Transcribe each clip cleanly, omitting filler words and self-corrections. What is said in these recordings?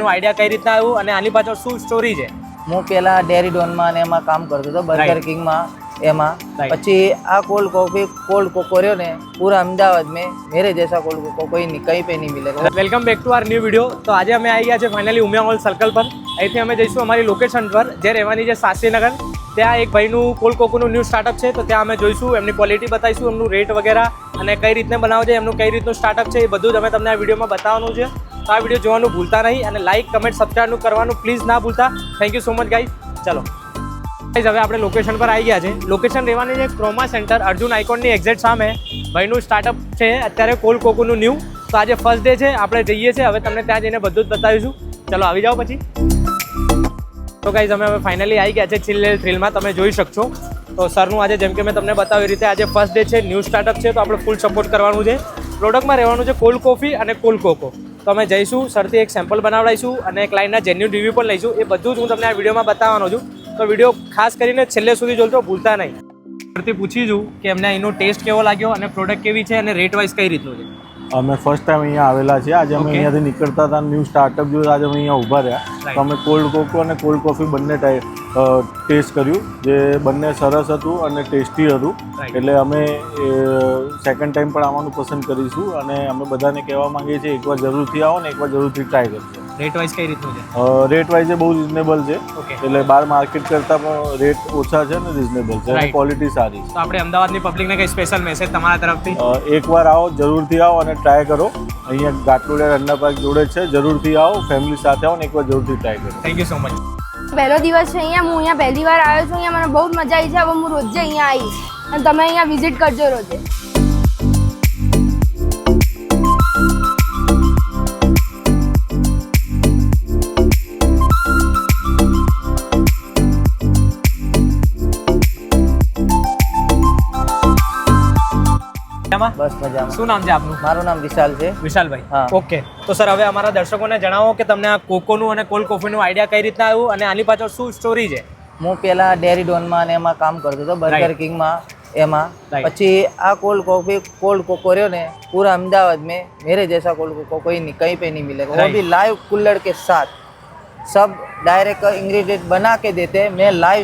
Idea કઈ રીતના આવ્યું અને આની પાછળ શું સ્ટોરી છે? હું પહેલા ડેરી ડોનમાં ને એમાં કામ કરતો હતો, બર્ગર કિંગમાં એમાં. પછી આ કોલ્ડ કોફી કોલ્ડ કોકો રહ્યો ને પૂરા અમદાવાદ में मेरे जैसा कोल्ड कोको कोई नहीं कहीं पे नहीं मिलेगा. Welcome back to our new video. તો આજે અમે આવી ગયા છે ફાઇનલી ઉમિયા મોલ સર્કલ પર. અહીંથી અમે જઈશું અમારી લોકેશન પર જે રહેવાની છે શાસ્ત્રીનગર. ત્યાં એક ભાઈનું કોલ્ડ કોકોનું ન્યૂ સ્ટાર્ટઅપ છે, તો ત્યાં અમે જોઈશું, એમની ક્વોલિટી બતાવીશું, એમનું રેટ વગેરે અને કઈ રીતને બનાવે છે, એમનું કઈ રીતનું સ્ટાર્ટઅપ છે, એ બધું જ અમે તમને આ વિડીયોમાં બતાવવાનું છે. તો આ વિડીયો જોવાનું ભૂલતા નહીં અને લાઇક કમેન્ટ સબસ્ક્રાઈબ કરવાનું પ્લીઝ ના ભૂલતા. Thank you so much guys. ચલો હવે આપણે લોકેશન પર આવી ગયા છે. લોકેશન રહેવાની છે ક્રોમા સેન્ટર અર્જુન આઇકોનની એક્ઝેક્ટ સામે ભાઈનું સ્ટાર્ટઅપ છે અત્યારે કોલ્ડ કોકોનું ન્યૂ. તો આજે ફર્સ્ટ ડે છે, આપણે જઈએ છીએ, હવે તમને ત્યાં જઈને બધું જ બતાવીશું. ચલો આવી જાઓ પછી. તો ગાઈઝ અમે હવે ફાઇનલી આવી ગયા છે ચિલ થ્રિલમાં, તમે જોઈ શકશો. તો સરનું આજે જેમ કે મેં તમને બતાવી રીતે આજે ફર્સ્ટ ડે છે, ન્યૂ સ્ટાર્ટઅપ છે, તો આપણે ફૂલ સપોર્ટ કરવાનું છે. પ્રોડક્ટમાં રહેવાનું છે કોલ્ડ કોફી અને કોલ્ડ કોકો. તો અમે જઈશું, સરથી એક સેમ્પલ બનાવડાવીશું અને ક્લાયન્ટના જેન્યુન રિવ્યૂ પણ લઈશું. એ બધું જ હું તમને આ વિડીયોમાં બતાવવાનો છું. તો વિડીયો ખાસ કરીને છેલ્લે સુધી જોજો, ભૂલતા નહીં. સરથી પૂછી છું કે એમને અહીંનો ટેસ્ટ કેવો લાગ્યો અને પ્રોડક્ટ કેવી છે અને રેટ વાઇઝ કઈ રીતનું છે. અમે ફર્સ્ટ ટાઈમ અહીંયા આવેલા છીએ. આજે અમે અહીંયાથી નીકળતા હતા, ન્યૂ સ્ટાર્ટઅપ જોયું, આજે અમે અહીંયા ઊભા રહ્યા. તો અમે કોલ્ડ કોકો અને કોલ્ડ કોફી બંને ટેસ્ટ કર્યું, જે બંને સરસ હતું અને ટેસ્ટી હતું. એટલે અમે સેકન્ડ ટાઈમ પણ આવવાનું પસંદ કરીશું અને અમે બધાને કહેવા માંગીએ છીએ એકવાર જરૂરથી આવો ને એકવાર જરૂરથી ટ્રાય કરજો. રેટ વાઇઝ કઈ રીતનું છે? રેટ વાઇઝ બહુ રિઝનેબલ છે, એટલે બહાર માર્કેટ કરતાં પણ રેટ ઓછા છે ને રિઝનેબલ છે અને ક્વોલિટી સારી છે. તો આપણે અમદાવાદની પબ્લિકને કઈ સ્પેશિયલ મેસેજ તમારા તરફથી? એકવાર આવો, જરૂરથી આવો અને ટ્રાય કરો. અહીંયા ગાટલોડિયા રન્ના પાર્ક જોડે છે, જરૂરથી આવો, ફેમિલી સાથે આવો ને એકવાર જરૂરથી ટ્રાય કરો. Thank you so much. પહેલો દિવસ છે અહીંયા, હું અહીંયા પહેલી વાર આવ્યો છું. અહીંયા મને બહુ જ મજા આવી છે. હવે હું રોજે અહીંયા આવીશ અને તમે અહીંયા વિઝિટ કરજો રોજે. બસ મજામાં. શું નામ છે આપનું? મારું નામ વિશાલ છે. વિશાલભાઈ. ઓકે. તો સર હવે અમારા દર્શકોને જણાવો કે તમને આ કોકોનું અને કોલ્ડ કોફીનું આઈડિયા કઈ રીતના આવ્યું અને આની પાછળ શું સ્ટોરી છે? હું પહેલા ડેરી ડોનમાં ને એમાં કામ કરતો હતો, બર્ગર કિંગમાં એમાં. પછી આ કોલ્ડ કોફી કોલ્ડ કોકો રહ્યો ને પૂરા અમદાવાદ में मेरे जैसा कोल्ड कोको कोई नहीं कहीं पे नहीं मिलेगा. वो भी लाइव कुल्हड़ के साथ सब डायरेक्ट इंग्रेडिएंट बना के देते हैं. मैं लाइव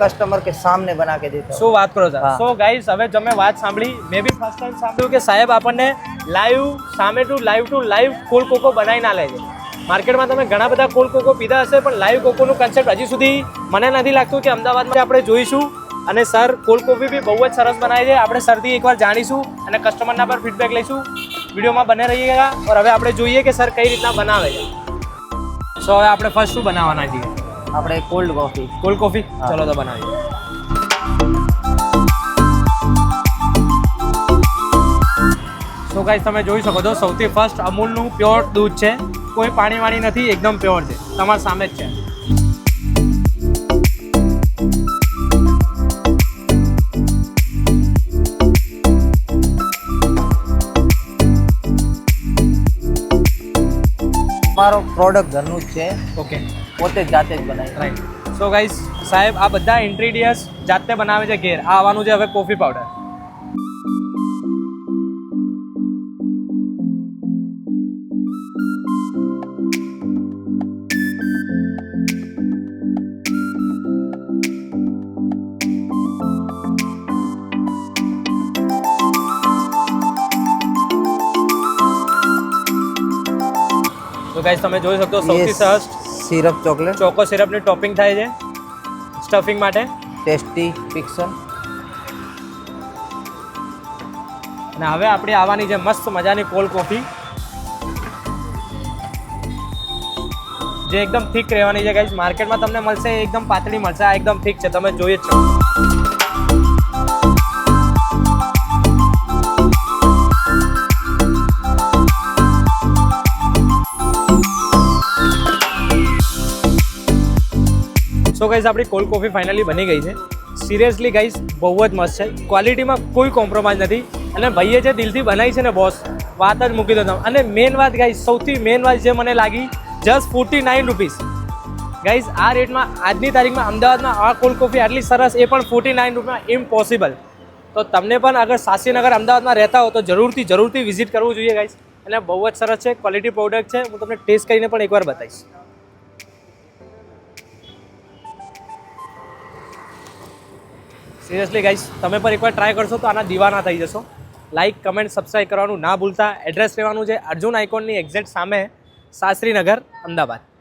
कस्टमर के सामने बना के देता हूँ. શું વાત કરો સર? સો ગાઈઝ, હવે જો મેં વાત સાંભળી, મેં બી ફર્સ્ટ ટાઈમ સાંભળ્યું કે સાહેબ આપણને લાઈવ સામે ટુ લાઈવ કોલ્ડ કોકો બનાવી ના લે છે. માર્કેટમાં તમે ઘણા બધા કોલ્ડ કોકો પીધા હશે, પણ લાઈવ કોકોનું કન્સેપ્ટ હજી સુધી મને નથી લાગતું કે અમદાવાદમાં આપણે જોઈશું. અને સર કોલ્ડ કોફી બી બહુ જ સરસ બનાવે છે. આપણે સરથી એકવાર જાણીશું અને કસ્ટમરના પર ફીડબેક લઈશું. વિડીયોમાં બને રહીએગા. और હવે આપણે જોઈએ કે સર કઈ રીતના બનાવે છે. સો હવે આપણે ફર્સ્ટ શું બનાવવાના છીએ? આપણે કોલ્ડ કોફી. Cold coffee. ચલો તો બનાવીએ. સો ગાઈસ, તમે જોઈ શકો છો સૌથી ફર્સ્ટ અમૂલનું પ્યોર દૂધ છે, કોઈ પાણી વાણી નથી, એકદમ પ્યોર છે, તમારા સામે જ છે. મારો પ્રોડક્ટ ઘરનું જ છે. ઓકે. પોતે જ જાતે જ બનાવી. રાઈટ. સો ગાઈસ, સાહેબ આ બધા ઇન્ગ્રેડિયન્ટ્સ જાતે બનાવે છે ઘેર. આ આવવાનું છે હવે કોફી પાવડર. તો ગાઈસ, તમે જોઈ શકો સૌથી સરસ સિરપ ચોકલેટ ચોકો સિરપની ટોપિંગ થાય છે સ્ટફિંગ માટે. Tasty pixel. અને હવે આપણે આવવાની છે મસ્ત મજાની કોલ્ડ કોફી, જે એકદમ થીક રહેવાની છે ગાઈસ. માર્કેટમાં તમને મળશે એકદમ પાતળી મળશે, આ એકદમ થીક છે, તમે જોઈએ જ છો. સો ગાઈઝ, આપણી કોલ્ડ કોફી ફાઇનલી બની ગઈ છે. સિરિયસલી ગાઈઝ બહુ જ મસ્ત છે, ક્વોલિટીમાં કોઈ કોમ્પ્રોમાઇઝ નથી. અને ભાઈએ જે દિલથી બનાવી છે ને બોસ, વાત જ મૂકી દો તમે. અને મેઇન વાત ગાઈઝ, સૌથી મેઇન વાત જે મને લાગી, જસ્ટ 49 રૂપીસ. ગાઈઝ આ રેટમાં આજની તારીખમાં અમદાવાદમાં આ કોલ્ડ કોફી આટલી સરસ, એ પણ 49 રૂપિયામાં ઇમ્પોસિબલ. તો તમને પણ અગર શાસ્ત્રીનગર અમદાવાદમાં રહેતા હો તો જરૂરથી વિઝિટ કરવું જોઈએ ગાઈઝ. અને બહુ જ સરસ છે, ક્વોલિટી પ્રોડક્ટ છે. હું તમને ટેસ્ટ કરીને પણ એકવાર બતાવીશ. સિરિયસલી ગાઈસ, તમે પણ એકવાર ટ્રાય કરશો તો આના દીવાના થઈ જશો. લાઇક, કમેન્ટ, સબસ્ક્રાઇબ કરવાનું ના ભૂલતા. એડ્રેસ રહેવાનું છે અર્જુન આઇકોનની એક્ઝેક્ટ સામે, શાસ્ત્રીનગર, અમદાવાદ.